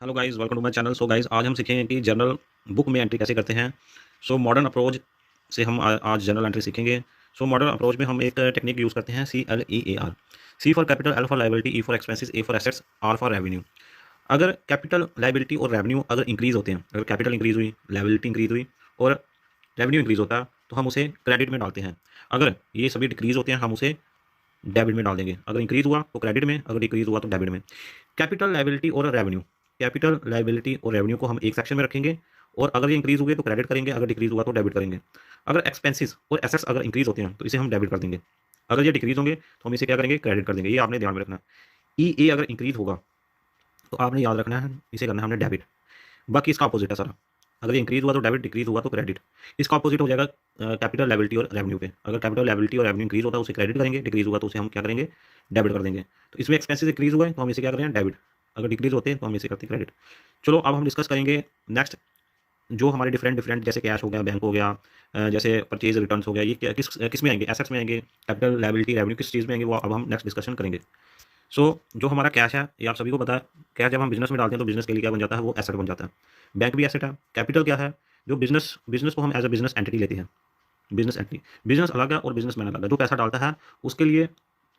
Hello guys, welcome to my channel. So guys, आज हम सीखेंगे कि जर्नल बुक में एंट्री कैसे करते हैं। सो मॉडर्न अप्रोच से हम आज जर्नल एंट्री सीखेंगे। सो मॉडर्न अप्रोच में हम एक टेक्निक यूज़ करते हैं, CLEAR। C for capital, L for liability, E for expenses, A for assets, R for revenue. अगर कैपिटल, लाइबिलिटी और रेवेन्यू अगर इंक्रीज होते हैं, अगर कैपिटल इंक्रीज हुई, लाइबिलिटी इंक्रीज हुई और रेवेन्यू इंक्रीज होता है, तो हम उसे क्रेडिट में डालते हैं। अगर ये सभी डिक्रीज होते हैं, हम उसे डेबिट में डाल देंगे। अगर इंक्रीज हुआ तो क्रेडिट में, अगर डिक्रीज हुआ तो डेबिट में। कैपिटल, लाइबिलिटी और रेवेन्यू, कैपिटल, लाइबिलिटी और रेवेन्यू को हम एक सेक्शन में रखेंगे और अगर ये इंक्रीज हुए तो क्रेडिट करेंगे, अगर डिक्रीज हुआ तो डेबिट करेंगे। अगर एक्सपेंसेस और एसेट्स अगर इंक्रीज होते हैं तो इसे हम डेबिट कर देंगे। अगर ये डिक्रीज होंगे तो हम इसे क्या करेंगे, क्रेडिट कर देंगे। ये आपने ध्यान में रखना है। ई ए अगर इंक्रीज होगा तो आपने याद रखना है, इसे करना है हमने डेबिट। बाकी इसका अपोजिट है सारा। अगर ये इंक्रीज हुआ तो डेबिट, डिक्रीज हुआ तो क्रेडिट। इसका अपोजिट हो जाएगा कैपिटल, लाइबिलिटी और रेवेन्यू पे। अगर कैपिटल, लाइबिलिटी और रेवेन्यू इंक्रीज होता है उसे क्रेडिट करेंगे, डिक्रीज हुआ तो उसे हम क्या करेंगे, डेबिट कर देंगे। तो इसमें एक्सपेंसेस इंक्रीज हुआ है तो हम इसे क्या करेंगे, डेबिट। अगर डिक्रीज होते हैं तो हम इसे करते हैं क्रेडिट। चलो अब हम डिस्कस करेंगे नेक्स्ट, जो हमारे डिफरेंट डिफरेंट जैसे कैश हो गया, बैंक हो गया, जैसे परचेज रिटर्न्स हो गया, ये किस में आएंगे, एसेट्स में आएंगे, कैपिटल, लाइबिलिटी, रेवेन्यू किस चीज़ में आएंगे, वो अब हम नेक्स्ट डिस्कशन करेंगे। सो जो हमारा कैश है ये आप सभी को पता है। कैश जब हम बिजनेस में डालते हैं तो बिजनेस के लिए क्या बन जाता है, वो एसेट बन जाता है। बैंक भी एसेट है। कैपिटल क्या है, जो बिजनेस बिजनेस को हम एज अ बिजनेस एंटिटी लेते हैं। बिजनेस एंटिटी, बिजनेस अलग है और बिजनेसमैन अलग है। जो पैसा डालता है उसके लिए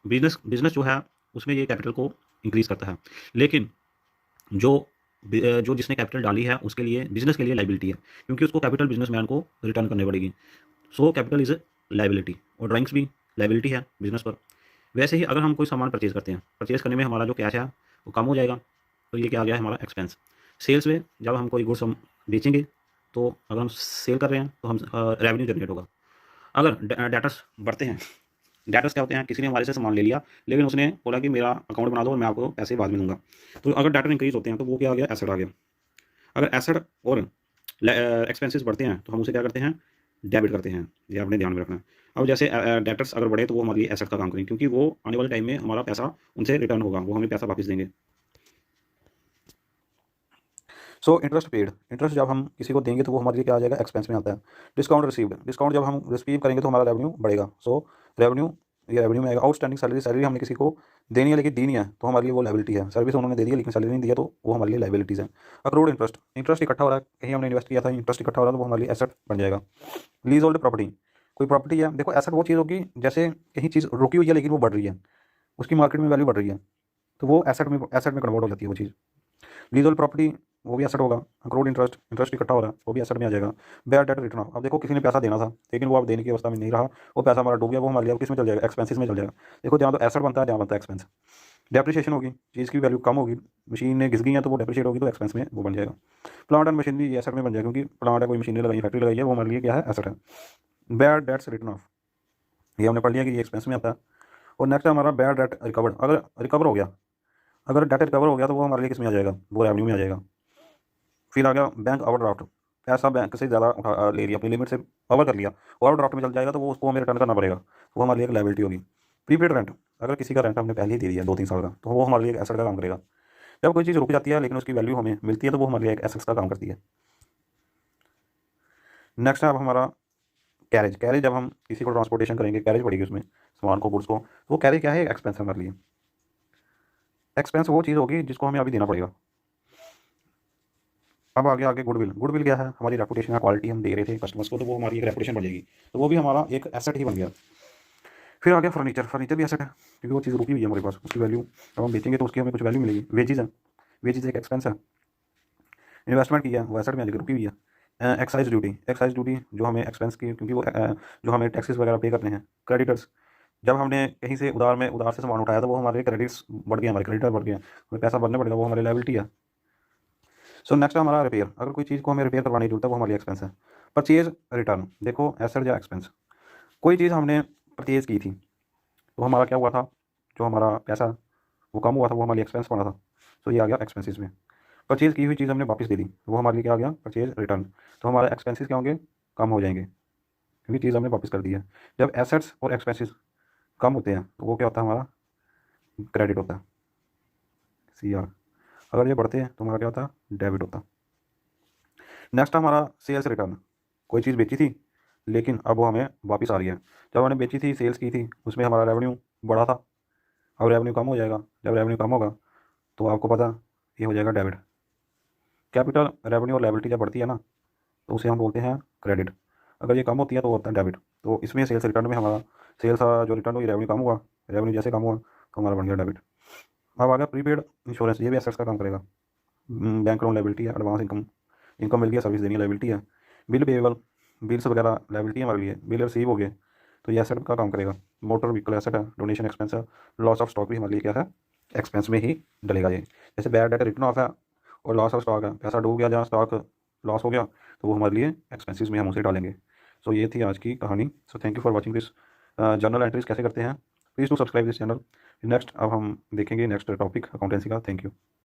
बिजनेस बिजनेस जो है उसमें ये कैपिटल को इंक्रीज करता है। लेकिन जो जो जिसने कैपिटल डाली है उसके लिए, बिजनेस के लिए लाइबिलिटी है, क्योंकि उसको कैपिटल बिजनेसमैन को रिटर्न करनी पड़ेगी। सो कैपिटल इज लाइबिलिटी और ड्राइंग्स भी लाइबिलिटी है बिजनेस पर। वैसे ही अगर हम कोई सामान परचेज करते हैं, परचेज करने में हमारा जो कैश है वो कम हो जाएगा, तो ये क्या आ गया है हमारा एक्सपेंस। सेल्स में जब हम कोई गुड्स हम बेचेंगे तो अगर हम सेल कर रहे हैं तो हम रेवेन्यू जनरेट होगा। अगर डेटर्स बढ़ते हैं, डेटर्स क्या होते हैं, किसी ने हमारे से सामान ले लिया लेकिन उसने बोला कि मेरा अकाउंट बना दो और मैं आपको पैसे बाद में दूंगा, तो अगर डेटर इंक्रीज होते हैं तो वो क्या आ गया, एसेट आ गया। अगर एसेट और एक्सपेंसेस बढ़ते हैं तो हम उसे क्या करते हैं, डेबिट करते हैं। ये आपने ध्यान में रखना है। अब जैसे डेटर्स अगर बढ़े तो वो हमारे लिए एसेट का काम करेंगे, क्योंकि वो आने वाले टाइम में हमारा पैसा उनसे रिटर्न होगा, वो हमें पैसा वापस देंगे। सो इंटरेस्ट पेड, इंटरेस्ट जब हम किसी को देंगे तो वो हमारे लिए क्या आ जाएगा, एक्सपेंस में आता है। डिस्काउंट रिसीव्ड, डिस्काउंट जब हम रिसीव करेंगे तो हमारा रेवेन्यू बढ़ेगा। सो रेवेन्यू, ये रेवेन्यू में आएगा। आउटस्टैंडिंग सैलरी, सैलरी हमने किसी को देनी है लेकिन दी नहीं है तो हमारे लिए वो लाइबिलिटी है। सर्विस उन्होंने दे दी है लेकिन सैलरी नहीं दी है तो वो हमारे लिए लाइबिलिटीज़ है। अक्रूड इंटरेस्ट, इंटरेस्ट इकट्ठा हो रहा है, कहीं हमने इन्वेस्ट किया था, इंटरेस्ट इकट्ठा हो रहा है तो वो हमारे लिए एसेट बन जाएगा। लीज होल्ड प्रॉपर्टी, कोई प्रॉपर्टी है, देखो एसेट वो चीज़ होगी जैसे कहीं चीज़ रुकी हुई है लेकिन वो बढ़ रही है, उसकी मार्केट में वैल्यू बढ़ रही है, तो वो एसेट में कन्वर्ट हो जाती है वो चीज़। लीजल प्रॉपर्टी वो भी एसेट होगा। अक्रूड इंटरेस्ट, इंटरेस्ट इकट्ठा हो रहा है वो भी एसेट में आ जाएगा। बैड डेट रिटर्न ऑफ, अब देखो किसी ने पैसा देना था लेकिन वो अब देने की अवस्था में नहीं रहा, वो पैसा हमारा डूब गया, वो हमारे लिए अब किस में चल जाएगा, एक्सपेंसेस में चल जाएगा। देखो जहाँ तो एसेट बनता है, जहाँ बनता है एक्सपेंस। डेप्रिसिएशन होगी, चीज़ की वैल्यू कम होगी, मशीन ने घिस गई है तो वो डेप्रिशिएट होगी तो एक्सपेंस में वो बन जाएगा। प्लांट एंड मशीनरी ये एसेट में बन जाएगा, क्योंकि प्लांट है, कोई मशीनरी लगाई है, फैक्ट्री लगाई है, वो हमारे लिए क्या है, एसेट है। बैड डेट्स रिटर्न ऑफ, ये हमने पढ़ लिया कि ये एक्सपेंस में आता है। और नेक्स्ट है हमारा बैड डेट रिकवर्ड, अगर रिकवर हो गया, अगर डेट रिकवर हो गया तो वो हमारे लिए किस में आ जाएगा, वो रेवेन्यू में आ जाएगा। फिर आ गया बैंक ओवरड्राफ्ट, पैसा बैंक से ज़्यादा ले लिया, अपनी लिमिट से ओवर कर लिया, ओवरड्राफ्ट में चल जाएगा तो वो उसको हमें रिटर्न करना पड़ेगा, वो हमारे लिए एक लाइबिलिटी होगी। प्रीपेड रेंट, अगर किसी का रेंट हमने पहले ही दे दिया 2-3 साल का तो वो हमारे लिए एक एसेट का काम करेगा। जब कोई चीज़ रुक जाती है लेकिन उसकी वैल्यू हमें मिलती है तो वो हमारे लिए एक एसेट्स का काम करती है। नेक्स्ट है अब हमारा कैरेज, कैरेज जब हम किसी को ट्रांसपोर्टेशन करेंगे, कैरेज पड़ेगी उसमें सामान को, गुड्स को, तो वो कैरेज क्या है, एक्सपेंस है हमारे लिए। एक्सपेंस वो चीज़ होगी जिसको हमें अभी देना पड़ेगा। अब आगे आगे गुडविल, गुडविल क्या है, हमारी रेपुटेशन है, क्वालिटी हम दे रहे थे कस्टमर्स को तो वो हमारी एक रेपुटेशन बढ़ जाएगी, तो वो भी हमारा एक एसेट ही बन गया। फिर आ गया फर्नीचर, फर्नीचर भी एसेट है क्योंकि वो चीज़ रुकी हुई है हमारे पास, उसकी वैल्यू जब हम बेचेंगे तो उसकी हमें कुछ वैल्यू मिलेगी। वेजेस है, वेजेस एक एक्सपेंस है। इन्वेस्टमेंट किया वो एसेट में आ जाएगी, रुकी हुई है। एक्साइज ड्यूटी, एक्साइज ड्यूटी जो हमें एक्सपेंस की, क्योंकि वो जो हमें टैक्सेस वगैरह पे करने हैं। क्रेडिटर्स, जब हमने कहीं से उधार से सामान उठाया तो वो हमारे क्रेडिट्स बढ़ गए, हमारे क्रेडिटर बढ़ गए, हमें पैसा भरना पड़ेगा, वो हमारी लायबिलिटी है। सो नेक्स्ट हमारा रिपेयर, अगर कोई चीज़ को हमें रिपेयर करवाने की जरूरत है वो हमारी एक्सपेंस है। परचेज रिटर्न, देखो एसेट या एक्सपेंस, कोई चीज़ हमने परचेज की थी तो हमारा क्या हुआ था, जो हमारा पैसा वो कम हुआ था वो हमारी एक्सपेंस बना था, तो ये आ गया एक्सपेंसिस में। परचेज की हुई चीज़ हमने वापस दे दी तो वो हमारे लिए क्या आ गया, परचेज रिटर्न, तो हमारे एक्सपेंसिस क्या होंगे, कम हो जाएंगे क्योंकि चीज़ हमने वापस कर दी है। जब एसेट्स और एक्सपेंसिस कम होते हैं तो वो क्या होता है, हमारा क्रेडिट होता है, CR। अगर ये बढ़ते हैं तो हमारा क्या होता है, डेबिट होता है। नेक्स्ट हमारा सेल्स रिटर्न, कोई चीज़ बेची थी लेकिन अब वो हमें वापस आ रही है। जब हमने बेची थी, सेल्स की थी, उसमें हमारा रेवेन्यू बढ़ा था, अब रेवेन्यू कम हो जाएगा, जब रेवेन्यू कम होगा तो आपको पता ये हो जाएगा डेबिट। कैपिटल, रेवेन्यू और लायबिलिटी जब बढ़ती है ना तो उसे हम बोलते हैं क्रेडिट। अगर ये कम होती है तो होता है डेबिट। तो इसमें सेल्स रिटर्न में हमारा सेल्स जो रिटर्न हुई, रेवेन्यू कम हुआ, रेवेन्यू जैसे कम हुआ तो हमारा बन गया डेबिट। अब आ गया प्रीपेड इंश्योरेंस, ये भी एसेट्स का काम करेगा। बैंक लोन लायबिलिटी है, एडवांस इनकम, इनकम मिल गया, सर्विस देनी है, लायबिलिटी है। बिल पेएबल, बिल्स वगैरह लायबिलिटी है हमारे लिए, बिल रिसीव हो गए तो ये एसेट का काम करेगा। मोटर व्हीकल एसेट है, डोनेशन एक्सपेंस है, लॉस ऑफ स्टॉक भी हमारे लिए क्या है, एक्सपेंस में ही डलेगा ये। जैसे बैड डेट रिटर्न ऑफ है और लॉस ऑफ स्टॉक है, पैसा डूब गया जहाँ स्टॉक लॉस हो गया तो वो हमारे लिए एक्सपेंसिस में हम उसे डालेंगे। सो ये थी आज की कहानी। So thank you for watching this. Journal entries कैसे करते हैं, please to subscribe this channel. Next अब हम देखेंगे नेक्स्ट टॉपिक अकाउंटेंसी का। Thank you.